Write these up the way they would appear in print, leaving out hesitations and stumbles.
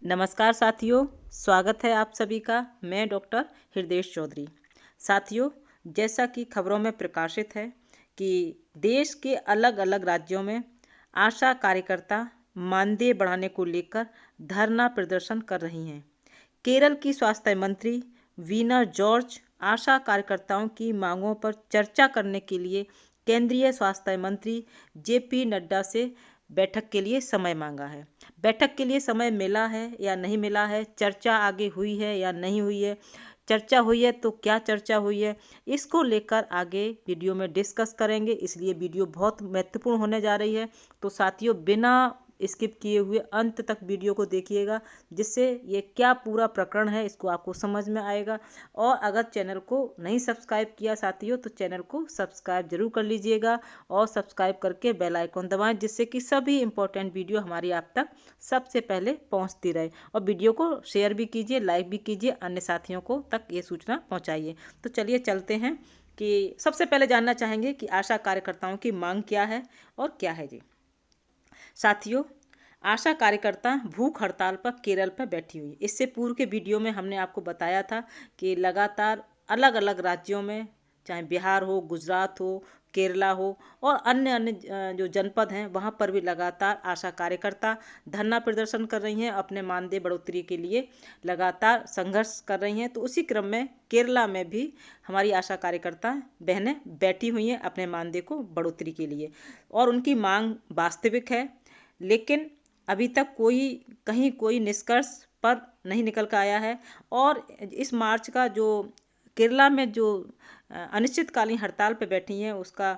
नमस्कार साथियों, स्वागत है आप सभी का। मैं डॉक्टर हृदेश चौधरी। साथियों, जैसा कि खबरों में प्रकाशित है कि देश के अलग अलग राज्यों में आशा कार्यकर्ता मानदेय बढ़ाने को लेकर धरना प्रदर्शन कर रही हैं। केरल की स्वास्थ्य मंत्री वीना जॉर्ज आशा कार्यकर्ताओं की मांगों पर चर्चा करने के लिए केंद्रीय स्वास्थ्य मंत्री जेपी नड्डा से बैठक के लिए समय मांगा है। बैठक के लिए समय मिला है या नहीं मिला है, चर्चा आगे हुई है या नहीं हुई है, चर्चा हुई है तो क्या चर्चा हुई है, इसको लेकर आगे वीडियो में डिस्कस करेंगे। इसलिए वीडियो बहुत महत्वपूर्ण होने जा रही है। तो साथियों, बिना स्किप किए हुए अंत तक वीडियो को देखिएगा, जिससे ये क्या पूरा प्रकरण है इसको आपको समझ में आएगा। और अगर चैनल को नहीं सब्सक्राइब किया साथियों, तो चैनल को सब्सक्राइब जरूर कर लीजिएगा और सब्सक्राइब करके बेल आइकन दबाएं, जिससे कि सभी इंपॉर्टेंट वीडियो हमारी आप तक सबसे पहले पहुंचती रहे। और वीडियो को शेयर भी कीजिए, लाइक भी कीजिए, अन्य साथियों को तक ये सूचना पहुँचाइए। तो चलिए चलते हैं कि सबसे पहले जानना चाहेंगे कि आशा कार्यकर्ताओं की मांग क्या है और क्या है जी। साथियों, आशा कार्यकर्ता भूख हड़ताल पर केरल पर बैठी हुई। इससे पूर्व के वीडियो में हमने आपको बताया था कि लगातार अलग अलग राज्यों में, चाहे बिहार हो, गुजरात हो, केरला हो और अन्य अन्य जो जनपद हैं वहाँ पर भी लगातार आशा कार्यकर्ता धरना प्रदर्शन कर रही हैं, अपने मानदेय बढ़ोतरी के लिए लगातार संघर्ष कर रही हैं। तो उसी क्रम में केरला में भी हमारी आशा कार्यकर्ता बहनें बैठी हुई हैं अपने मानदेय को बढ़ोतरी के लिए, और उनकी मांग वास्तविक है। लेकिन अभी तक कहीं कोई निष्कर्ष पर नहीं निकल कर आया है। और इस मार्च का जो केरला में जो अनिश्चितकालीन हड़ताल पर बैठी हैं उसका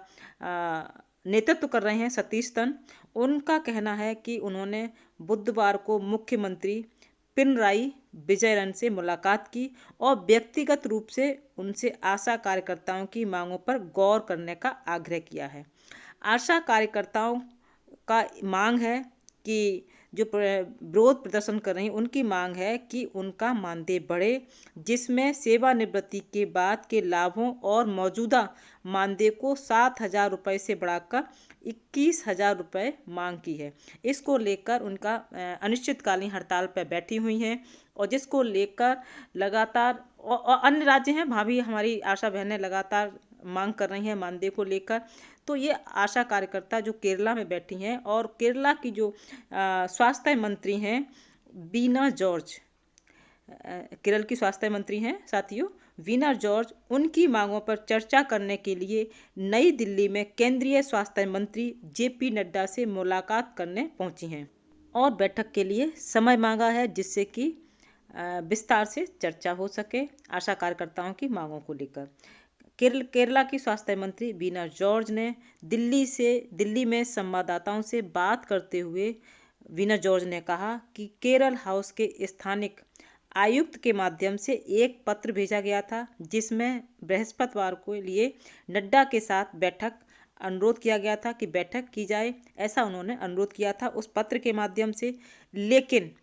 नेतृत्व कर रहे हैं सतीश तन। उनका कहना है कि उन्होंने बुधवार को मुख्यमंत्री पिनराई विजयन से मुलाकात की और व्यक्तिगत रूप से उनसे आशा कार्यकर्ताओं की मांगों पर गौर करने का आग्रह किया है। आशा कार्यकर्ताओं का मांग है कि जो विरोध प्रदर्शन कर रही हैं उनकी मांग है कि उनका मानदेय बढ़े, जिसमें सेवानिवृत्ति के बाद के लाभों और मौजूदा मानदेय को 7,000 रुपये से बढ़ाकर 21,000 रुपये मांग की है। इसको लेकर उनका अनिश्चितकालीन हड़ताल पर बैठी हुई हैं, और जिसको लेकर लगातार और अन्य राज्य हैं वहाँ भी हमारी आशा बहनें लगातार मांग कर रही हैं मानदेय को लेकर। तो ये आशा कार्यकर्ता जो केरला में बैठी हैं, और केरला की जो स्वास्थ्य मंत्री हैं वीना जॉर्ज, केरल की स्वास्थ्य मंत्री हैं साथियों वीना जॉर्ज, उनकी मांगों पर चर्चा करने के लिए नई दिल्ली में केंद्रीय स्वास्थ्य मंत्री जेपी नड्डा से मुलाकात करने पहुंची हैं और बैठक के लिए समय मांगा है, जिससे कि विस्तार से चर्चा हो सके आशा कार्यकर्ताओं की मांगों को लेकर। केरला की स्वास्थ्य मंत्री वीना जॉर्ज ने दिल्ली में संवाददाताओं से बात करते हुए वीना जॉर्ज ने कहा कि केरल हाउस के स्थानिक आयुक्त के माध्यम से एक पत्र भेजा गया था, जिसमें बृहस्पतिवार को लिए नड्डा के साथ अनुरोध किया गया था कि बैठक की जाए। ऐसा उन्होंने अनुरोध किया था उस पत्र के माध्यम से, लेकिन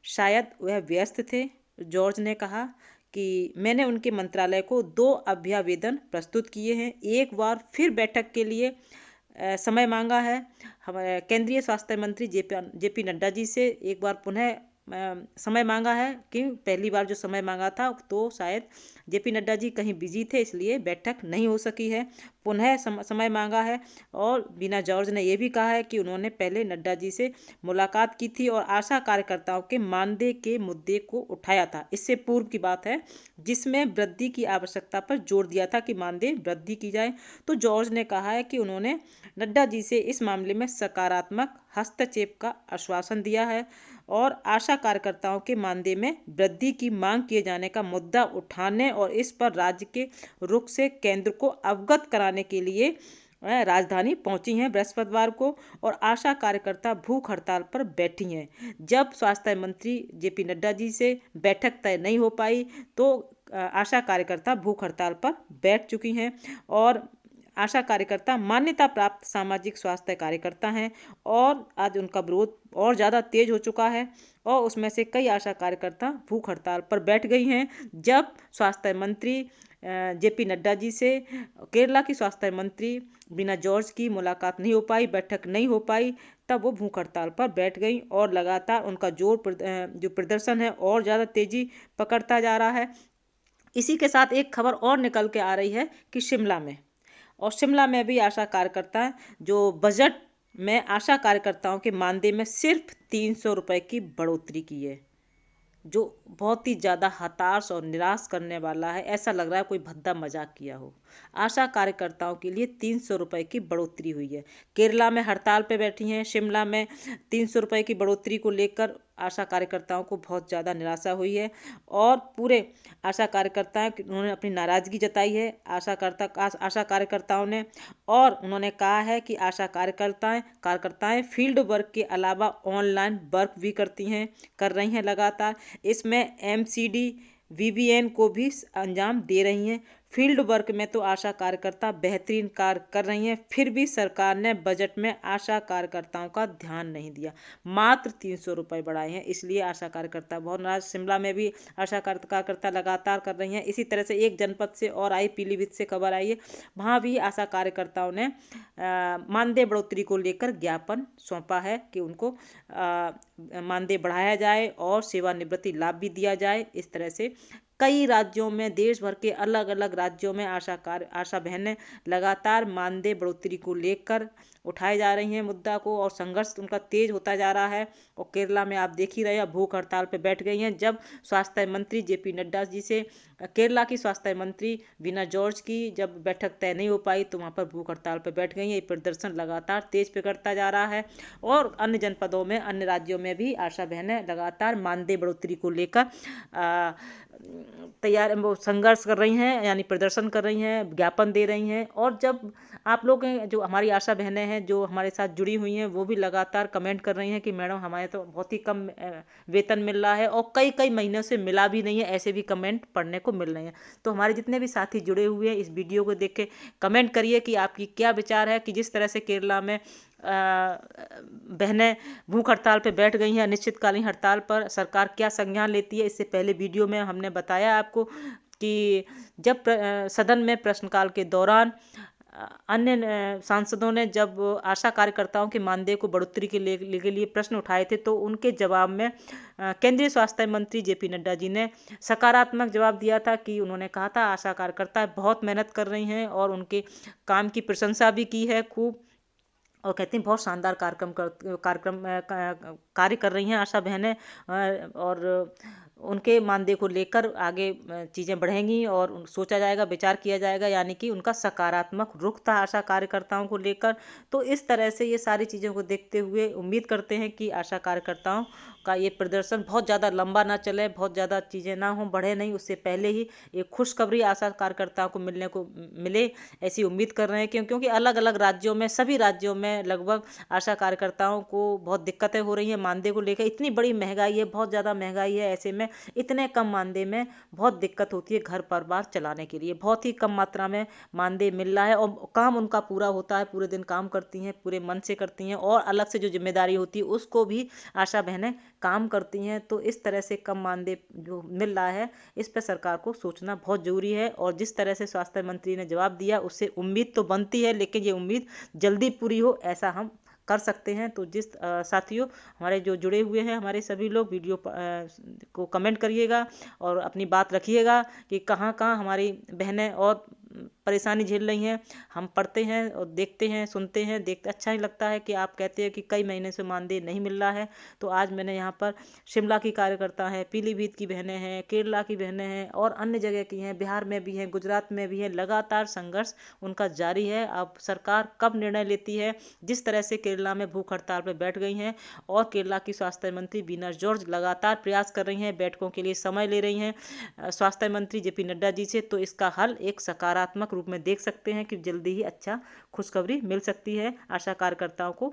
शायद वह व्यस्त थे। जॉर्ज ने कहा कि मैंने उनके मंत्रालय को 2 अभ्यावेदन प्रस्तुत किए हैं, एक बार फिर बैठक के लिए समय मांगा है। हमारे केंद्रीय स्वास्थ्य मंत्री जेपी नड्डा जी से एक बार पुनः समय मांगा है कि पहली बार जो समय मांगा था तो शायद जेपी नड्डा जी कहीं बिजी थे, इसलिए बैठक नहीं हो सकी है। पुनः समय मांगा है। और वीना जॉर्ज ने यह भी कहा है कि उन्होंने पहले नड्डा जी से मुलाकात की थी और आशा कार्यकर्ताओं के मानदेय के मुद्दे को उठाया था। इससे पूर्व की बात है, जिसमें वृद्धि की आवश्यकता पर जोर दिया था कि मानदेय वृद्धि की जाए। तो जॉर्ज ने कहा है कि उन्होंने नड्डा जी से इस मामले में सकारात्मक हस्तक्षेप का आश्वासन दिया है और आशा कार्यकर्ताओं के मानदेय में वृद्धि की मांग किए जाने का मुद्दा उठाने और इस पर राज्य के रुख से केंद्र को अवगत कराने के लिए राजधानी पहुंची हैं बृहस्पतिवार को, और आशा कार्यकर्ता भूख हड़ताल पर बैठी हैं। जब स्वास्थ्य मंत्री जेपी नड्डा जी से बैठक तय नहीं हो पाई तो आशा कार्यकर्ता भूख हड़ताल पर बैठ चुकी हैं। और आशा कार्यकर्ता मान्यता प्राप्त सामाजिक स्वास्थ्य कार्यकर्ता हैं, और आज उनका विरोध और ज़्यादा तेज हो चुका है और उसमें से कई आशा कार्यकर्ता भूख हड़ताल पर बैठ गई हैं। जब स्वास्थ्य मंत्री जेपी नड्डा जी से केरला की स्वास्थ्य मंत्री वीना जॉर्ज की मुलाकात नहीं हो पाई, बैठक नहीं हो पाई, तब वो भूख हड़ताल पर बैठ गई और लगातार उनका जो प्रदर्शन है और ज़्यादा तेजी पकड़ता जा रहा है। इसी के साथ एक खबर और निकल के आ रही है कि शिमला में भी आशा कार्यकर्ता जो बजट में आशा कार्यकर्ताओं के मानदेय में सिर्फ 300 रुपये की बढ़ोतरी की है, जो बहुत ही ज़्यादा हताश और निराश करने वाला है। ऐसा लग रहा है कोई भद्दा मजाक किया हो। आशा कार्यकर्ताओं के लिए 300 रुपये की बढ़ोतरी हुई है। केरला में हड़ताल पे बैठी हैं, शिमला में 300 रुपये की बढ़ोतरी को लेकर आशा कार्यकर्ताओं को बहुत ज़्यादा निराशा हुई है और पूरे आशा कार्यकर्ताएं उन्होंने अपनी नाराज़गी जताई है आशा कार्यकर्ताओं ने। और उन्होंने कहा है कि आशा कार्यकर्ताएं फील्ड वर्क के अलावा ऑनलाइन वर्क भी कर रही हैं लगातार। इसमें MCD VBN को भी अंजाम दे रही हैं। फील्ड वर्क में तो आशा कार्यकर्ता बेहतरीन कार्य कर रही हैं, फिर भी सरकार ने बजट में आशा कार्यकर्ताओं का ध्यान नहीं दिया। मात्र 300 रुपये बढ़ाए हैं, इसलिए आशा कार्यकर्ता बहुत नाराज। शिमला में भी आशा कार्यकर्ता लगातार कर रही हैं। इसी तरह से एक जनपद से और आई, पीलीभीत से खबर आई है, वहाँ भी आशा कार्यकर्ताओं ने मानदेय बढ़ोतरी को लेकर ज्ञापन सौंपा है कि उनको मानदेय बढ़ाया जाए और सेवानिवृत्ति लाभ भी दिया जाए। इस तरह से कई राज्यों में, देश भर के अलग अलग राज्यों में आशा बहनें लगातार मानदेय बढ़ोतरी को लेकर उठाए जा रही हैं मुद्दा को और संघर्ष उनका तेज होता जा रहा है। और केरला में आप देख ही रहे हैं, भूख हड़ताल पर बैठ गई हैं। जब स्वास्थ्य मंत्री JP नड्डा जी से केरला की स्वास्थ्य मंत्री वीना जॉर्ज की जब बैठक तय नहीं हो पाई तो वहाँ पर भूख हड़ताल पर बैठ गई हैं। ये प्रदर्शन लगातार तेज पकड़ता जा रहा है और अन्य जनपदों में, अन्य राज्यों में भी आशा बहनें लगातार मानदेय बढ़ोतरी को लेकर वो संघर्ष कर रही हैं, यानी प्रदर्शन कर रही हैं, ज्ञापन दे रही हैं। और जब आप लोग जो हमारी आशा बहनें हैं जो हमारे साथ जुड़ी हुई हैं, वो भी लगातार कमेंट कर रही हैं कि मैडम हमारे तो बहुत ही कम वेतन मिल रहा है और कई कई महीनों से मिला भी नहीं है, ऐसे भी कमेंट पढ़ने को मिल रहे हैं। तो हमारे जितने भी साथी जुड़े हुए हैं, इस वीडियो को देख के कमेंट करिए कि आपकी क्या विचार है कि जिस तरह से केरला में बहनें भूख हड़ताल पर बैठ गई हैं, अनिश्चितकालीन हड़ताल पर सरकार क्या संज्ञान लेती है। इससे पहले वीडियो में हमने बताया आपको कि जब सदन में प्रश्नकाल के दौरान अन्य सांसदों ने जब आशा कार्यकर्ताओं के मानदेय को बढ़ोतरी के लिए प्रश्न उठाए थे तो उनके जवाब में केंद्रीय स्वास्थ्य मंत्री JP नड्डा जी ने सकारात्मक जवाब दिया था कि उन्होंने कहा था आशा कार्यकर्ता बहुत मेहनत कर रही हैं और उनके काम की प्रशंसा भी की है खूब, और कहते हैं बहुत शानदार कार्य कर रही हैं आशा बहनें और उनके मानदेय को लेकर आगे चीज़ें बढ़ेंगी और सोचा जाएगा, विचार किया जाएगा, यानी कि उनका सकारात्मक रुख था आशा कार्यकर्ताओं को लेकर। तो इस तरह से ये सारी चीज़ों को देखते हुए उम्मीद करते हैं कि आशा कार्यकर्ताओं का ये प्रदर्शन बहुत ज़्यादा लंबा ना चले, बहुत ज़्यादा चीज़ें ना हों, बढ़े नहीं, उससे पहले ही एक खुशखबरी आशा कार्यकर्ताओं को मिले, ऐसी उम्मीद कर रहे हैं। क्योंकि अलग अलग राज्यों में, सभी राज्यों में लगभग आशा कार्यकर्ताओं को बहुत दिक्कतें हो रही हैं मानदेय को लेकर। इतनी बड़ी महंगाई है, बहुत ज़्यादा महंगाई है, ऐसे में इतने कम मानदेय में बहुत दिक्कत होती है घर परिवार चलाने के लिए। बहुत ही कम मात्रा में मानदेय मिल रहा है और काम उनका पूरा होता है, पूरे दिन काम करती हैं, पूरे मन से करती हैं और अलग से जो जिम्मेदारी होती है उसको भी आशा बहनें काम करती हैं। तो इस तरह से कम मानदेय जो मिल रहा है, इस पर सरकार को सोचना बहुत ज़रूरी है। और जिस तरह से स्वास्थ्य मंत्री ने जवाब दिया उससे उम्मीद तो बनती है, लेकिन ये उम्मीद जल्दी पूरी हो ऐसा हम कर सकते हैं। तो जिस साथियों हमारे जो जुड़े हुए हैं, हमारे सभी लोग वीडियो को कमेंट करिएगा और अपनी बात रखिएगा कि कहाँ कहाँ हमारी बहनें और परेशानी झेल रही हैं। हम पढ़ते हैं और देखते हैं, सुनते हैं, अच्छा ही लगता है कि आप कहते हैं कि कई महीने से मानदेय नहीं मिल रहा है। तो आज मैंने यहाँ पर शिमला की कार्यकर्ता हैं, पीलीभीत की बहनें हैं, केरला की बहनें हैं और अन्य जगह की हैं, बिहार में भी हैं, गुजरात में भी हैं, लगातार संघर्ष उनका जारी है। अब सरकार कब निर्णय लेती है। जिस तरह से केरला में भूख हड़ताल पर बैठ गई हैं और केरला की स्वास्थ्य मंत्री वीना जॉर्ज लगातार प्रयास कर रही हैं, बैठकों के लिए समय ले रही हैं स्वास्थ्य मंत्री JP नड्डा जी से, तो इसका हल एक सकारात्मक रूप में देख सकते हैं कि जल्दी ही अच्छा खुशखबरी मिल सकती है आशा कार्यकर्ताओं को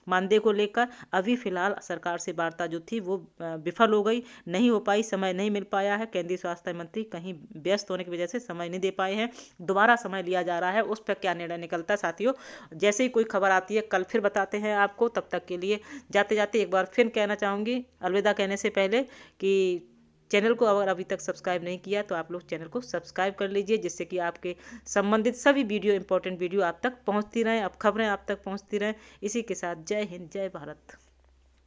मानदेय को लेकर। अभी फिलहाल सरकार से वार्ता जो थी वो विफल हो गई, नहीं हो पाई, समय नहीं मिल पाया है। केंद्रीय स्वास्थ्य मंत्री कहीं व्यस्त होने की वजह से समय नहीं दे पाए हैं, दोबारा समय लिया जा रहा है। उस पर क्या निर्णय निकलता है साथियों, जैसे ही कोई खबर आती है कल फिर बताते हैं आपको। तब तक के लिए जाते जाते एक बार फिर कहना चाहूँगी अलविदा कहने से पहले कि चैनल को अगर अभी तक सब्सक्राइब नहीं किया तो आप लोग चैनल को सब्सक्राइब कर लीजिए, जिससे कि आपके संबंधित सभी वीडियो, इंपॉर्टेंट वीडियो आप तक पहुँचती रहें, अब खबरें आप तक पहुँचती रहें। इसी के साथ जय हिंद, जय भारत।